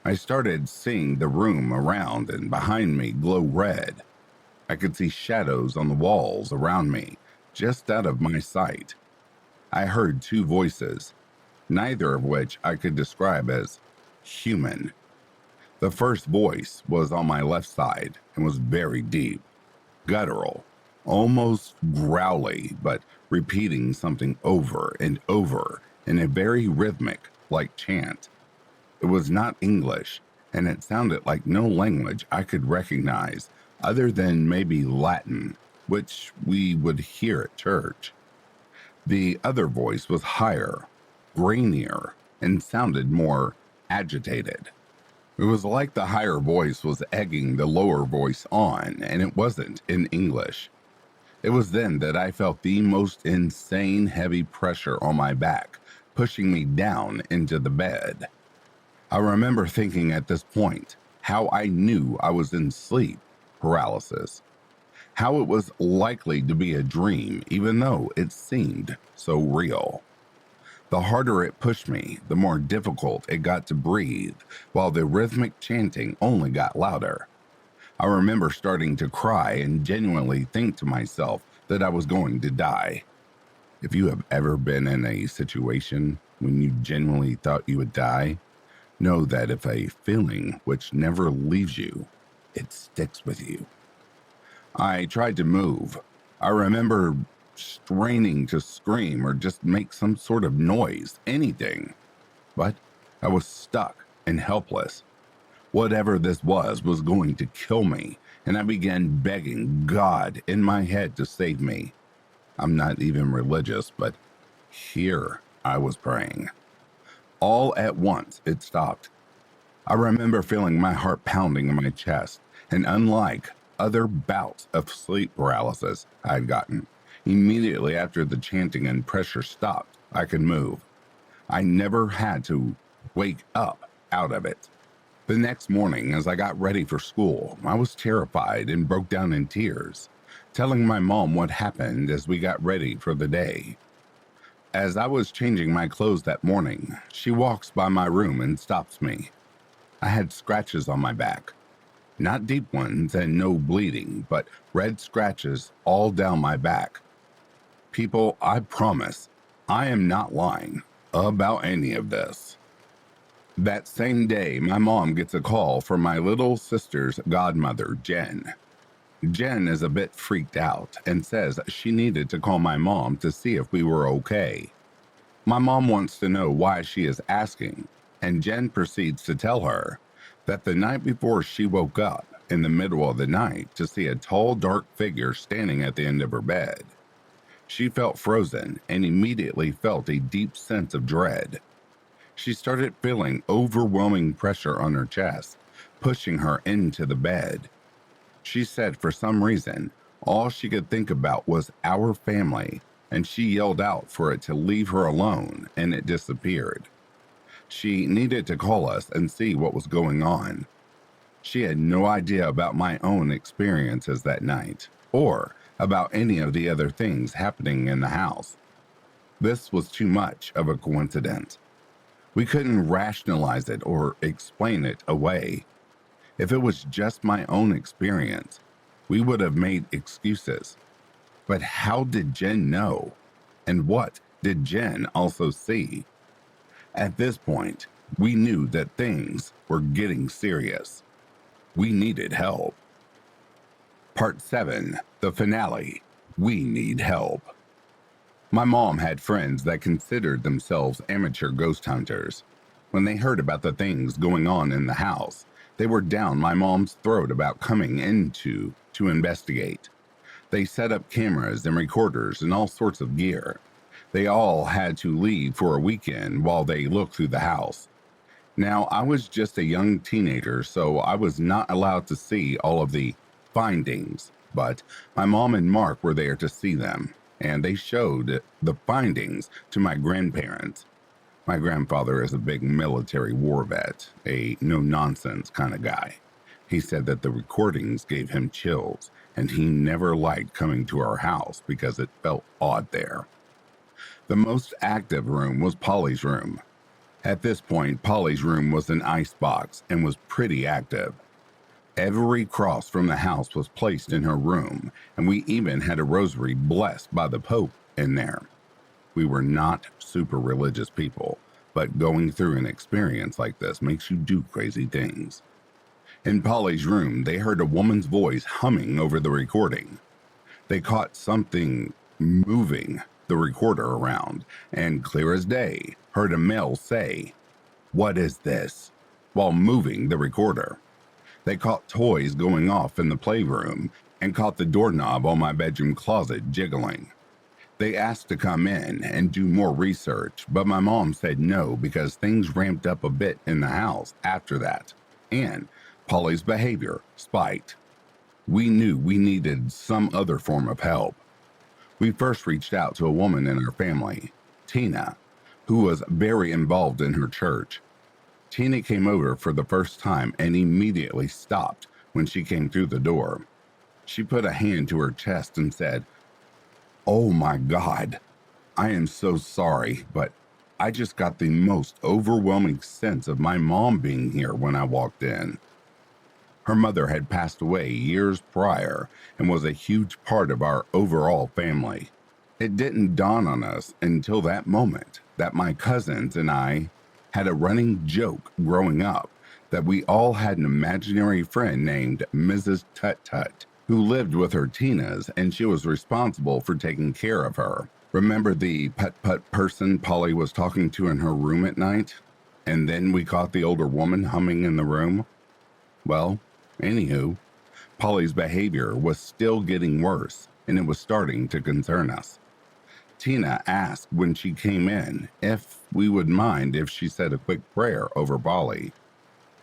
I started seeing the room around and behind me glow red. I could see shadows on the walls around me, just out of my sight. I heard two voices, neither of which I could describe as human. The first voice was on my left side and was very deep, guttural, almost growly, but repeating something over and over in a very rhythmic, like chant. It was not English, and it sounded like no language I could recognize other than maybe Latin, which we would hear at church. The other voice was higher, grainier, and sounded more agitated. It was like the higher voice was egging the lower voice on, and it wasn't in English. It was then that I felt the most insane heavy pressure on my back, pushing me down into the bed. I remember thinking at this point how I knew I was in sleep paralysis, how it was likely to be a dream even though it seemed so real. The harder it pushed me, the more difficult it got to breathe, while the rhythmic chanting only got louder. I remember starting to cry and genuinely think to myself that I was going to die. If you have ever been in a situation when you genuinely thought you would die, know that if a feeling which never leaves you, it sticks with you. I tried to move. I remember straining to scream or just make some sort of noise, anything. But I was stuck and helpless. Whatever this was going to kill me, and I began begging God in my head to save me. I'm not even religious, but here I was praying. All at once, it stopped. I remember feeling my heart pounding in my chest, and unlike other bouts of sleep paralysis I'd gotten, immediately after the chanting and pressure stopped, I could move. I never had to wake up out of it. The next morning, as I got ready for school, I was terrified and broke down in tears, telling my mom what happened as we got ready for the day. As I was changing my clothes that morning, she walks by my room and stops me. I had scratches on my back. Not deep ones and no bleeding, but red scratches all down my back. People, I promise, I am not lying about any of this. That same day, my mom gets a call from my little sister's godmother, Jen. Jen is a bit freaked out and says she needed to call my mom to see if we were okay. My mom wants to know why she is asking, and Jen proceeds to tell her that the night before she woke up in the middle of the night to see a tall, dark figure standing at the end of her bed. She felt frozen and immediately felt a deep sense of dread. She started feeling overwhelming pressure on her chest, pushing her into the bed. She said for some reason, all she could think about was our family, and she yelled out for it to leave her alone, and it disappeared. She needed to call us and see what was going on. She had no idea about my own experiences that night, or about any of the other things happening in the house. This was too much of a coincidence. We couldn't rationalize it or explain it away. If it was just my own experience, we would have made excuses. But how did Jen know? And what did Jen also see? At this point, we knew that things were getting serious. We needed help. Part 7, the finale. We need help. My mom had friends that considered themselves amateur ghost hunters. When they heard about the things going on in the house, they were down my mom's throat about coming into to investigate. They set up cameras and recorders and all sorts of gear. They all had to leave for a weekend while they looked through the house. Now, I was just a young teenager, so I was not allowed to see all of the findings, but my mom and Mark were there to see them, and they showed the findings to my grandparents. My grandfather is a big military war vet, a no-nonsense kind of guy. He said that the recordings gave him chills, and he never liked coming to our house because it felt odd there. The most active room was Polly's room. At this point, Polly's room was an ice box and was pretty active. Every cross from the house was placed in her room, and we even had a rosary blessed by the Pope in there. We were not super religious people, but going through an experience like this makes you do crazy things. In Polly's room, they heard a woman's voice humming over the recording. They caught something moving the recorder around, and clear as day, heard a male say, "What is this?" while moving the recorder. They caught toys going off in the playroom and caught the doorknob on my bedroom closet jiggling. They asked to come in and do more research, but my mom said no because things ramped up a bit in the house after that, and Polly's behavior spiked. We knew we needed some other form of help. We first reached out to a woman in our family, Tina, who was very involved in her church. Tina came over for the first time and immediately stopped when she came through the door. She put a hand to her chest and said, "Oh my God, I am so sorry, but I just got the most overwhelming sense of my mom being here when I walked in." Her mother had passed away years prior and was a huge part of our overall family. It didn't dawn on us until that moment that my cousins and I had a running joke growing up that we all had an imaginary friend named Mrs. Tut Tut, who lived with her Tinas, and she was responsible for taking care of her. Remember the put-put person Polly was talking to in her room at night? And then we caught the older woman humming in the room? Well, anywho, Polly's behavior was still getting worse, and it was starting to concern us. Tina asked when she came in if we would mind if she said a quick prayer over Polly.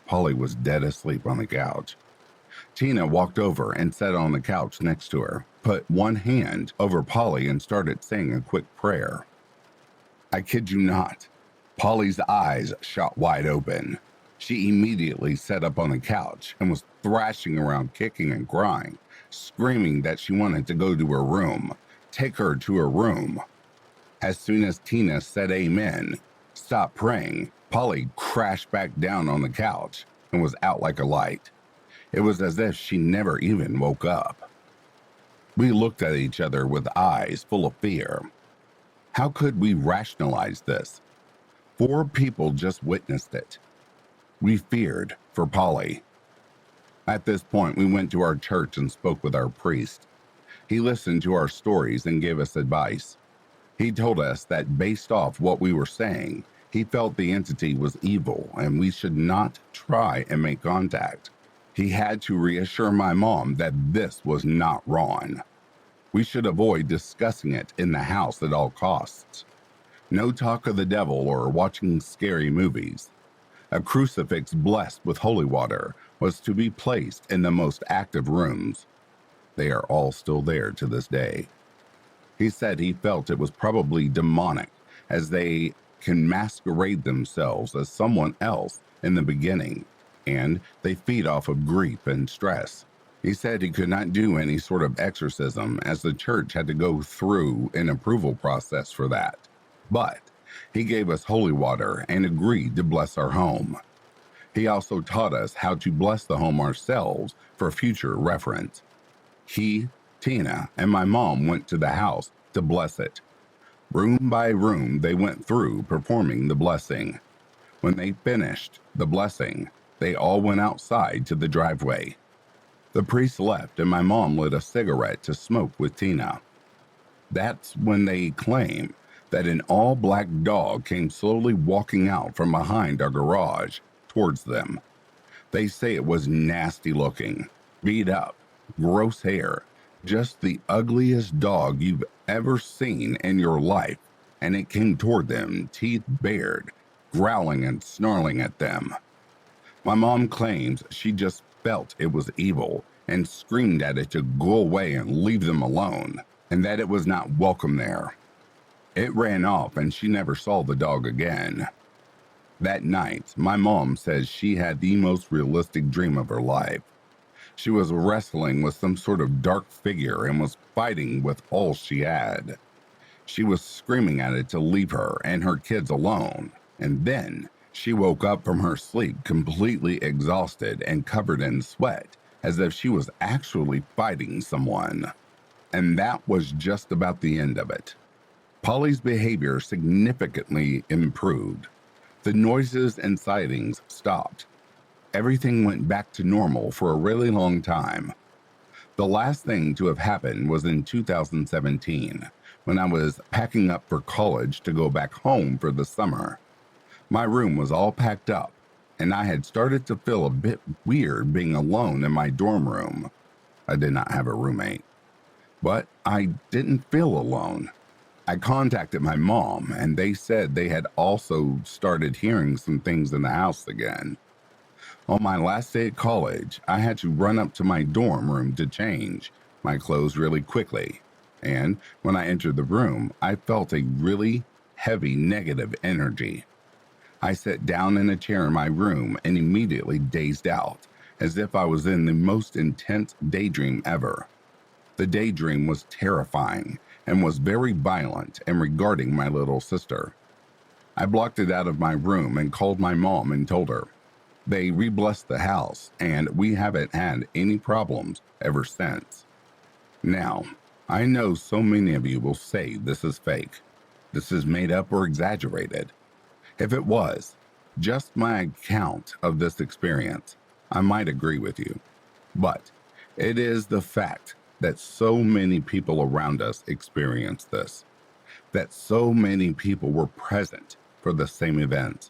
Polly was dead asleep on the couch. Tina walked over and sat on the couch next to her, put one hand over Polly and started saying a quick prayer. I kid you not, Polly's eyes shot wide open. She immediately sat up on the couch and was thrashing around, kicking and crying, screaming that she wanted to go to her room, take her to her room. As soon as Tina said amen, stopped praying, Polly crashed back down on the couch and was out like a light. It was as if she never even woke up. We looked at each other with eyes full of fear. How could we rationalize this? 4 people just witnessed it. We feared for Polly. At this point, we went to our church and spoke with our priest. He listened to our stories and gave us advice. He told us that based off what we were saying, he felt the entity was evil and we should not try and make contact. He had to reassure my mom that this was not wrong. We should avoid discussing it in the house at all costs. No talk of the devil or watching scary movies. A crucifix blessed with holy water was to be placed in the most active rooms. They are all still there to this day. He said he felt it was probably demonic, as they can masquerade themselves as someone else in the beginning, and they feed off of grief and stress. He said he could not do any sort of exorcism as the church had to go through an approval process for that. But he gave us holy water and agreed to bless our home. He also taught us how to bless the home ourselves for future reference. He, Tina, and my mom went to the house to bless it. Room by room, they went through performing the blessing. When they finished the blessing, they all went outside to the driveway. The priest left and my mom lit a cigarette to smoke with Tina. That's when they claim that an all-black dog came slowly walking out from behind our garage towards them. They say it was nasty looking, beat up, gross hair, just the ugliest dog you've ever seen in your life, and it came toward them, teeth bared, growling and snarling at them. My mom claims she just felt it was evil and screamed at it to go away and leave them alone, and that it was not welcome there. It ran off and she never saw the dog again. That night, my mom says she had the most realistic dream of her life. She was wrestling with some sort of dark figure and was fighting with all she had. She was screaming at it to leave her and her kids alone, and then she woke up from her sleep completely exhausted and covered in sweat, as if she was actually fighting someone. And that was just about the end of it. Polly's behavior significantly improved. The noises and sightings stopped. Everything went back to normal for a really long time. The last thing to have happened was in 2017, when I was packing up for college to go back home for the summer. My room was all packed up, and I had started to feel a bit weird being alone in my dorm room. I did not have a roommate, but I didn't feel alone. I contacted my mom, and they said they had also started hearing some things in the house again. On my last day at college, I had to run up to my dorm room to change my clothes really quickly, and when I entered the room, I felt a really heavy negative energy. I sat down in a chair in my room and immediately dazed out, as if I was in the most intense daydream ever. The daydream was terrifying and was very violent and regarding my little sister. I blocked it out of my room and called my mom and told her. They re-blessed the house, and we haven't had any problems ever since. Now, I know so many of you will say this is fake. This is made up or exaggerated. If it was just my account of this experience, I might agree with you. But it is the fact that so many people around us experienced this, that so many people were present for the same events,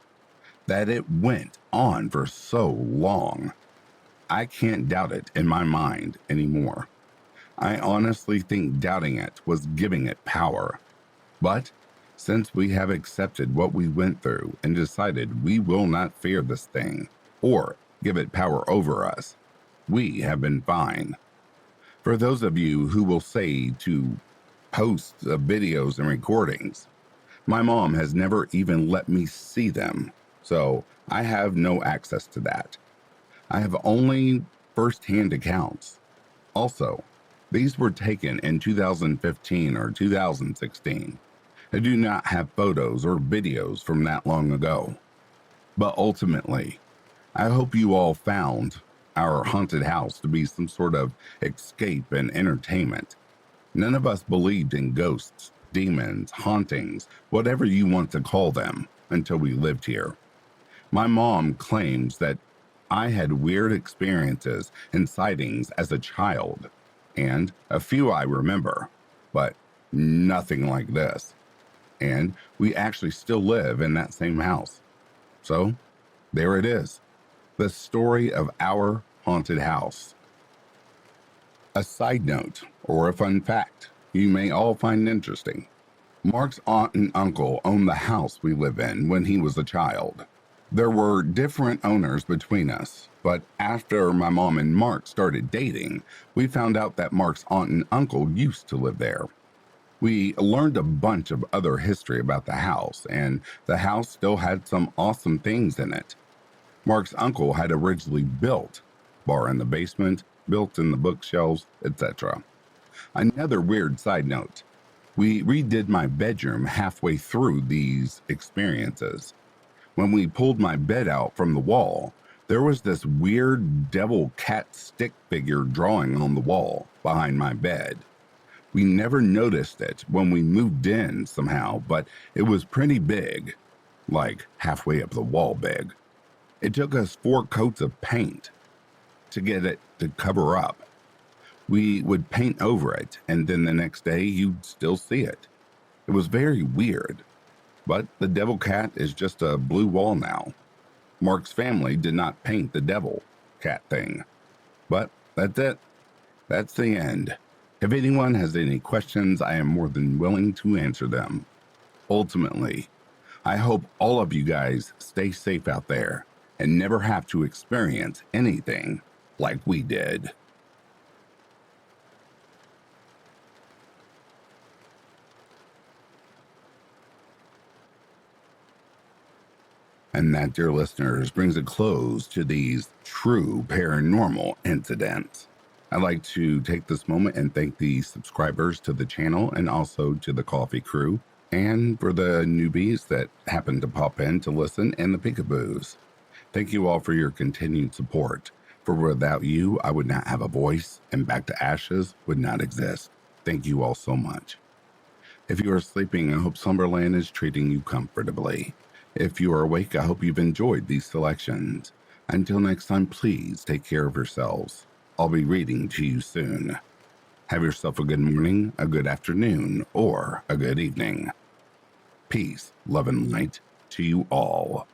that it went on for so long. I can't doubt it in my mind anymore. I honestly think doubting it was giving it power. But since we have accepted what we went through and decided we will not fear this thing or give it power over us, we have been fine. For those of you who will say to post videos and recordings, my mom has never even let me see them, so I have no access to that. I have only first-hand accounts. Also, these were taken in 2015 or 2016. I do not have photos or videos from that long ago. But ultimately, I hope you all found our haunted house to be some sort of escape and entertainment. None of us believed in ghosts, demons, hauntings, whatever you want to call them, until we lived here. My mom claims that I had weird experiences and sightings as a child, and a few I remember, but nothing like this. And we actually still live in that same house. So, there it is. The story of our haunted house. A side note, or a fun fact, you may all find interesting. Mark's aunt and uncle owned the house we live in when he was a child. There were different owners between us, but after my mom and Mark started dating, we found out that Mark's aunt and uncle used to live there. We learned a bunch of other history about the house, and the house still had some awesome things in it. Mark's uncle had originally built bar in the basement, built in the bookshelves, etc. Another weird side note, we redid my bedroom halfway through these experiences. When we pulled my bed out from the wall, there was this weird devil cat stick figure drawing on the wall behind my bed. We never noticed it when we moved in somehow, but it was pretty big, like halfway up the wall big. It took us 4 coats of paint to get it to cover up. We would paint over it, and then the next day you'd still see it. It was very weird, but the devil cat is just a blue wall now. Mark's family did not paint the devil cat thing. But that's it. That's the end. If anyone has any questions, I am more than willing to answer them. Ultimately, I hope all of you guys stay safe out there and never have to experience anything like we did. And that, dear listeners, brings a close to these true paranormal incidents. I'd like to take this moment and thank the subscribers to the channel and also to the coffee crew, and for the newbies that happen to pop in to listen and the peekaboos. Thank you all for your continued support. For without you, I would not have a voice, and Back to Ashes would not exist. Thank you all so much. If you are sleeping, I hope Slumberland is treating you comfortably. If you are awake, I hope you've enjoyed these selections. Until next time, please take care of yourselves. I'll be reading to you soon. Have yourself a good morning, a good afternoon, or a good evening. Peace, love, and light to you all.